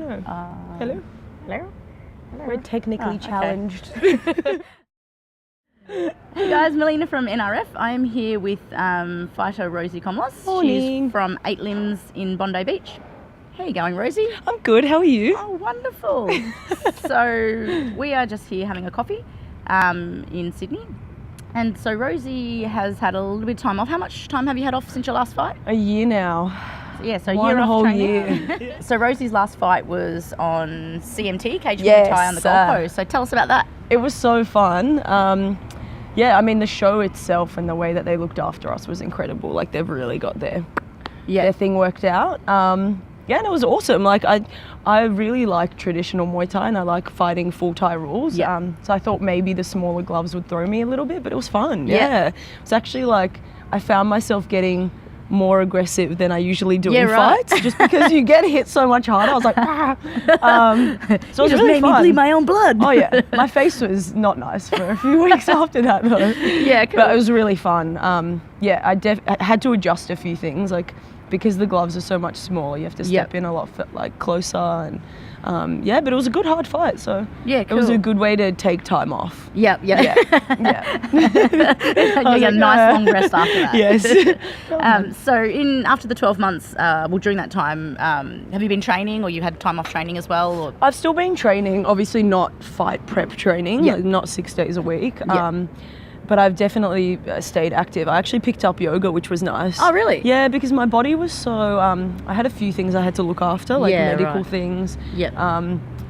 know. Hello? Hello? We're technically challenged. Hey guys, Melina from NRF. I'm here with fighter Rozi Komlos. Morning. She's from 8 Limbs in Bondi Beach. How are you going, Rosie? I'm good, how are you? Oh, wonderful. So we are just here having a coffee in Sydney. And so Rosie has had a little bit of time off. How much time have you had off since your last fight? A year now. Yeah, so One year off whole training. year. So Rosie's last fight was on CMT, Cage Yes, Muay Thai on the Gold Coast. So tell us about that. It was so fun. Yeah, I mean, the show itself and the way that they looked after us was incredible. Like, they've really got their thing worked out. Yeah, and it was awesome. Like, I really like traditional Muay Thai and I like fighting full Thai rules. Yeah. So I thought maybe the smaller gloves would throw me a little bit, but it was fun. Yeah. It's actually like, I found myself getting more aggressive than I usually do in fights, just because you get hit so much harder. I was like, ah. So it was really made fun. me bleed my own blood. Oh yeah, my face was not nice for a few weeks after that though. Yeah, cool. But it was really fun. Yeah, I had to adjust a few things, like because the gloves are so much smaller, you have to step in a lot closer and yeah, but it was a good hard fight, so yeah, cool. It was a good way to take time off. Yeah. You get a nice long rest after that. Yes. So after the 12 months, well, during that time, have you been training, or you had time off training as well? Or? I've still been training, obviously not fight prep training, like not 6 days a week. But I've definitely stayed active. I actually picked up yoga, which was nice. Oh, really? Yeah, because my body was so... I had a few things I had to look after, like medical things.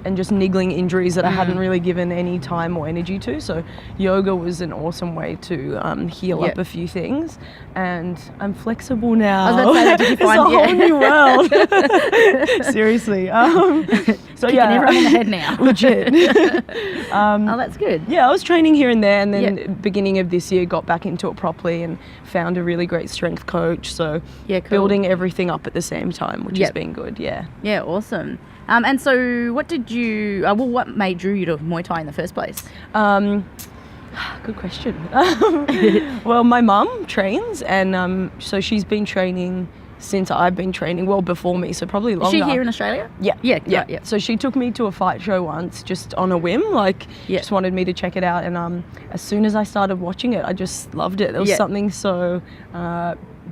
And just niggling injuries that I hadn't really given any time or energy to. So yoga was an awesome way to heal up a few things. And I'm flexible now. I was about to say, that, did you find it's a whole new world. Seriously. So kicking everyone in the head now. Legit. Oh, that's good. Yeah, I was training here and there, and then beginning of this year got back into it properly and found a really great strength coach. So cool. Building everything up at the same time, which has been good. Yeah. Yeah, awesome. And so what did you, what drew you to Muay Thai in the first place? Good question. Well, my mum trains, and so she's been training since I've been training, well, before me, so probably longer. Is she here in Australia? Yeah. Yeah. So she took me to a fight show once, just on a whim, just wanted me to check it out, and as soon as I started watching it, I just loved it. There was something so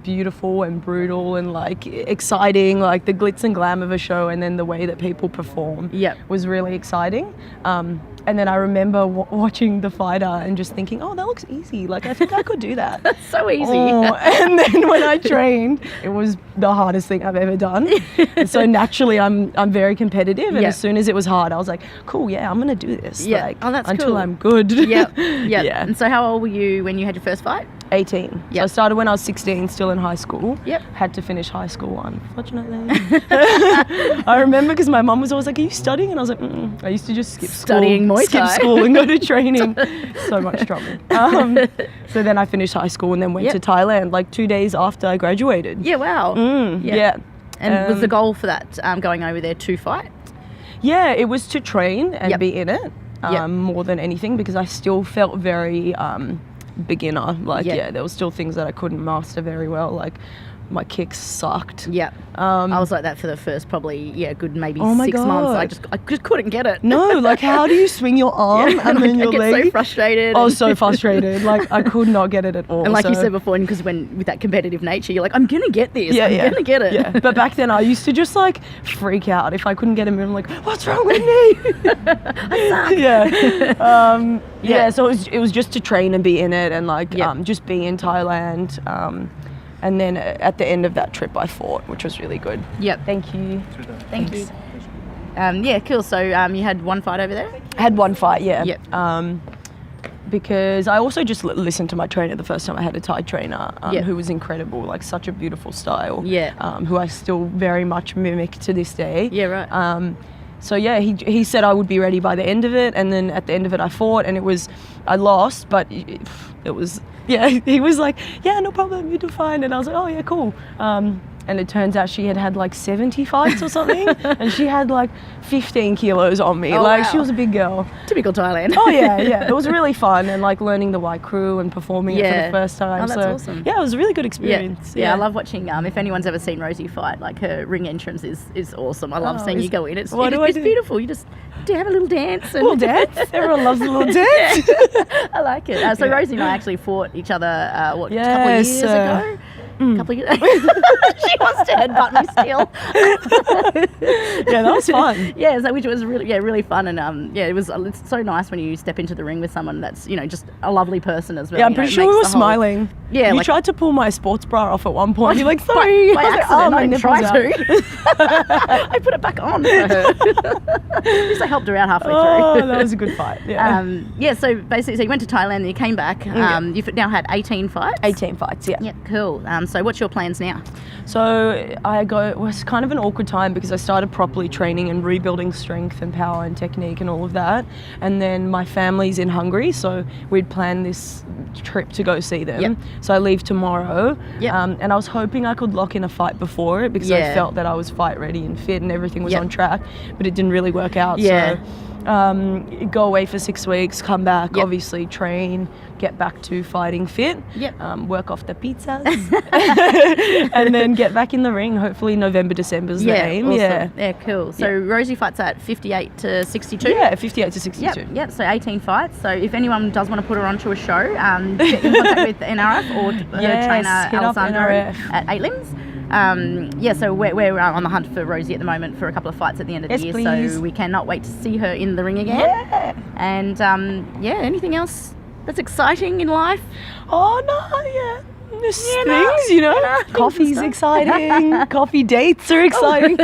beautiful and brutal and exciting, like the glitz and glam of a show, and then the way that people perform was really exciting. And then I remember watching the fighter and just thinking, oh, that looks easy. Like, I think I could do that. That's so easy. Oh, and then when I trained, it was the hardest thing I've ever done. So naturally, I'm very competitive. And as soon as it was hard, I was like, cool, yeah, I'm going to do this. Yeah. That's until cool. I'm good. Yeah. Yeah. And so how old were you when you had your first fight? 18. So I started when I was 16, still in high school. Yep. Had to finish high school, unfortunately. I remember because my mum was always like, are you studying? And I was like, I used to just skip school and go to training. So much trouble. So then I finished high school and then went to Thailand 2 days after I graduated. Yeah, wow. Yeah. And was the goal for that going over there to fight? Yeah, it was to train and be in it more than anything, because I still felt very beginner. There was still things that I couldn't master very well. Like, my kicks sucked. Yeah. I was like that for the first probably good maybe 6 months. I just couldn't get it. No, how do you swing your arm and then your leg? I get so frustrated. I was so frustrated. I could not get it at all. And you said before, because with that competitive nature, you're like, I'm gonna get this. I'm gonna get it. Yeah. But back then I used to just freak out if I couldn't get a move. I'm like, what's wrong with me? I suck. Yeah. Yeah. So it was just to train and be in it, and just be in Thailand. And then at the end of that trip, I fought, which was really good. Yep. Thank you. Thank you. Yeah, cool. So you had one fight over there? I had one fight, yeah. Yep. Because I also just listened to my trainer the first time. I had a Thai trainer who was incredible, such a beautiful style. Yeah. Who I still very much mimic to this day. Yeah, right. So yeah, he said I would be ready by the end of it, and then at the end of it I fought, and I lost, but it was, he was like, yeah, no problem, you do fine, and I was like, oh yeah, cool. and it turns out she had like 70 fights or something, and she had like 15 kilos on me. She was a big girl. Typical Thailand. Oh yeah. It was really fun, and like learning the white crew and performing it for the first time. Oh, that's awesome. Yeah, it was a really good experience. Yeah, I love watching. If anyone's ever seen Rozi fight, like her ring entrance is awesome. I love seeing you go in. It's beautiful. You just have a little dance. Little dance. Everyone loves a little dance. I like it. So Rozi and I actually fought each other a couple of years ago. Couple of years. She wants to headbutt me still. Yeah, that was fun. Yeah, which was really fun, and it's so nice when you step into the ring with someone that's just a lovely person as well. Yeah, I'm pretty sure we were smiling. Yeah, you tried to pull my sports bra off at one point. You're like, sorry. By accident, I didn't try to. I put it back on for her. Just I helped her out halfway through. Oh, that was a good fight. Yeah. So basically, so you went to Thailand, and you came back. You've now had 18 fights. 18 fights. Yeah. Yeah, cool. So what's your plans now? So it was kind of an awkward time because I started properly training and rebuilding strength and power and technique and all of that. And then my family's in Hungary, so we'd planned this trip to go see them. Yep. So I leave tomorrow. Yep. And I was hoping I could lock in a fight before it because I felt that I was fight ready and fit and everything was on track, but it didn't really work out. Yeah. So go away for 6 weeks, come back, obviously train, get back to fighting fit, work off the pizzas, and then get back in the ring. Hopefully November, December's the aim. Awesome. Yeah, cool. So Rozi fights at 58 to 62? Yeah, 58 to 62. Yep, so 18 fights. So if anyone does want to put her onto a show, get in contact with NRF or her trainer Alessandro at 8 Limbs. So we're on the hunt for Rozi at the moment for a couple of fights at the end of the year. Please. So we cannot wait to see her in the ring again. Yeah. And anything else that's exciting in life? Oh no, there's things, Coffee's exciting. Coffee dates are exciting.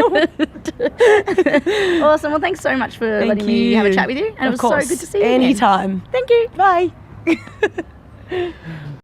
Awesome. Well, thanks so much for letting me have a chat with you. And it was so good to see you Anytime. Again. Thank you. Bye.